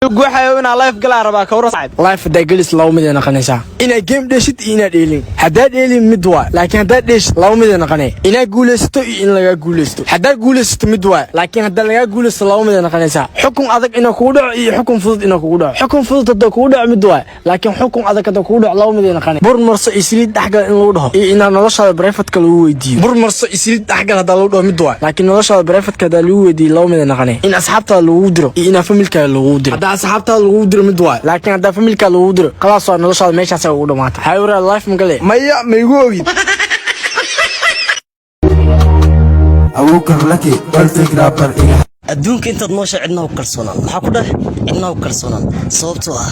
guuxayo ina live galaa rabaa ka war saaxib live dagalis law mid naqanaysa ina game dhashid ina dheelin hadaa dheelin mid waa laakiin hadaa dheesh law mid naqanay ina guuleysto in laga guuleysto hadaa guuleysto mid waa laakiin hadaa laga guuleysto law mid naqanaysa xukun adag ina kugu dhaco iyo xukun fudud ina kugu dhaco xukun fudud hadaa kugu dhaco mid waa laakiin xukun adag hadaa kugu dhaco law mid naqanay bur marso isliid dhaxgal in lagu dhaho ina noloshaada brefatka lagu weydiiyo bur marso isliid dhaxgal hadaa lagu dhaho mid waa laakiin noloshaada brefatka hadaa lagu weydiiyo law mid naqanay in asxaabta lagu diro ina familka lagu diro hadaa asxaabta lagu diro mid waa laakiin hadaa familka lagu diro khalaas waa noloshaada meeshaas ugu dhamaatay hayra life magale maya ma igu ogid awookan laki bal fikra bar iga adduunka intaad noosha cidna u kalsoonaan waxa ku dhahay cidna u kalsoonaan sababtoo ah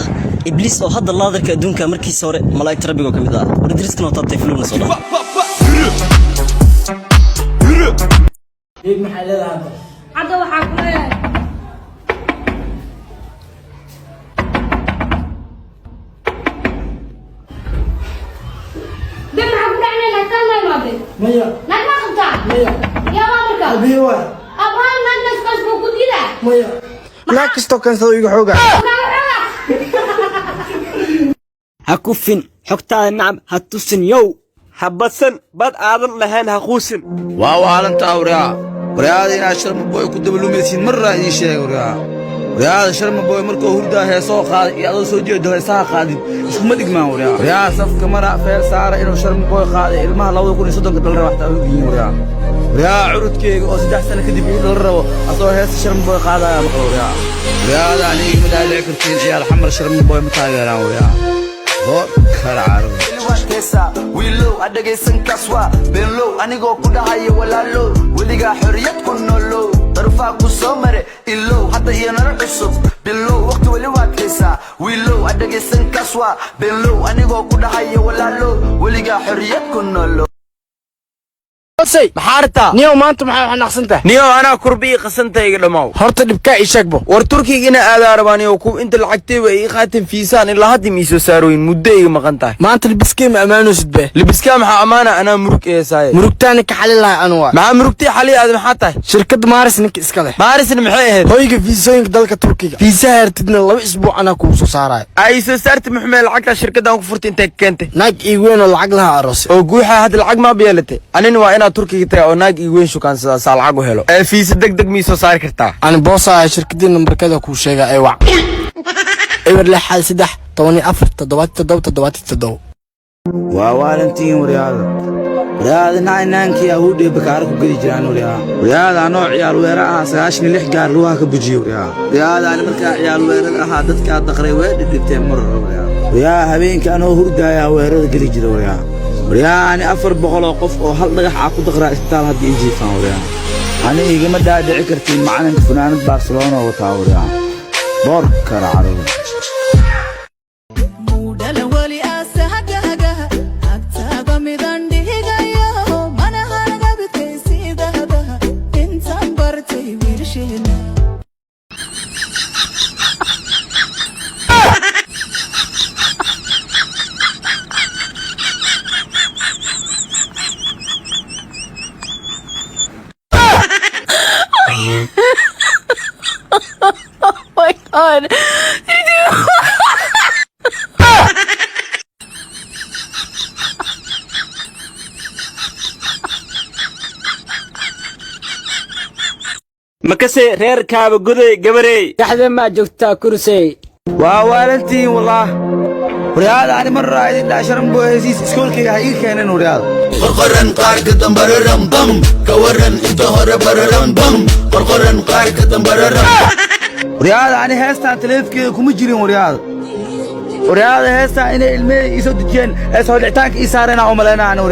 ibliis oo hadda laadarka adduunka markiisa hore malaa'ikta rabbiga kamid ah wadriskana taabtay filmna soo dhaaf deeb maxay leedahay hadda waxa ku leeyahay maya nagma qabta maya yaa marka abiwa abaan nagnas kasbu ku dila maya naakisto kansado iga xooga hakufin xogtaada nacab ha tusin yow habadsan bad aadan lahayn ha quusin waa waalanta waryaada inaad sharma boy ku dabalumaysiin marraa idiin sheega waryaada sharma boy markuu hurdaa heesoo qaaday iyo adoo soo jeedo heesaha qaadin iskuma dhigmaan waryaada safka mara feer saara inuu sharma boy qaaday ilmaha 2030 dhalar waxta u yihiin waryaada curudkeyga oo 3 sano kadib uu dhalar rabo asoo heesa sharma boy qaadaya maqlo waryaada aniga ma dhaadhici kartiin ciyaal xamar sharma boy ma taageeraan waryaada hor karaaro wiilow adagaysan kaswa beenlow anigoo ku dhahayo walaalow weligaa xorriyad ku noolow darfaa ku soo mare ilow hadda iyo nolol cusub bilow waqti weli waad kaysaa wiilow adagaysan kaswa beenlow anigoo ku dhahayo walaalow weligaa xorriyad ku noolow say maxaarta niyo maanta maxay xanaaqsantay niyo ana kurbi qasantayga dhamaw horta dhibka ii sheegbo war turkiga aad arabaniyo ku inta lacagtay way qaatin fiisaan ilaa hadda miiso saarooyin muddo iga maqan tahay maanta libiskee ma amaano sidbe libiska maxaa amaana ana murug eesaay murugtaani ka xalin lahay anwa maxaa murugtii xali aad maxaa tahay shirkad maaris ninka iska leh maarisna maxay ahayd hoyga fiisooyinka dalka turkiga fiisa hartidna 2 isbuuc ana ku soo saaray ay soo saartay maxay lacagta shirkaddan ku furtay intee keentay naag ii weyn oo lacag laha aroos oo guuxa hadda lacag ma beelatay anina waa ina turkiga tahay oo naag ii weyn shukaan sida lacag u helo fiisa degdeg mi soo saari kartaa aan boosa shirkadii nambarkada ku sheega ay wac ewer la xal 3 14 77 waa waalantiin waryaada naankii ahuudhee bakaara ku geli jiraan waryaada anoo ciyaal weera ahaa 96 gaar lugaha ka bujiye waryaada ani markaa ciyaal weerada ahaa dadkaa daqray way dhidhibteen mar waryaada habeenkii anoo hurdaayaa weerada geli jira waryaada ani 400 oo qof oo hal dhagax ah ku daqraa isbitaal hadda ii jiifaan waryaada ani igama dhaadhici kartiin macalinka fanaanad Barcelona wataa waryaada boor karaaro Oh my god. Did you makase reer kaaba goday gabarey dhaxda ma joogtaa kursey waa waalantiin wallah waryaada ani mar raadin dhaasharan booyisiis iskoolkayga ha ii keeneen waryaada qorqoran qaarka dambararam bam kawaran inta hore bararam bam qorqoran qaarka dambararam waryaada ani heestaan taleefkeeda kuma jirin waryaada heestaan inay ilmey ii soo dejiyeen hees hodhicitaanka ii saareenaa u malaynaa ani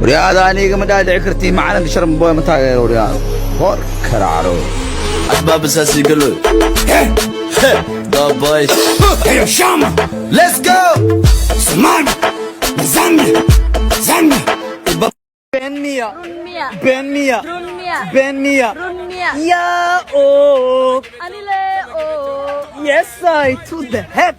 waryaada aniga ma dhaadhici kartiin macalinka sharan booy ma taageero waryaada hor karaaro asbaab asaasi galo the boys ayo shama let's go saman Zambia Benia Runia ya oh Anile oh yes I to the head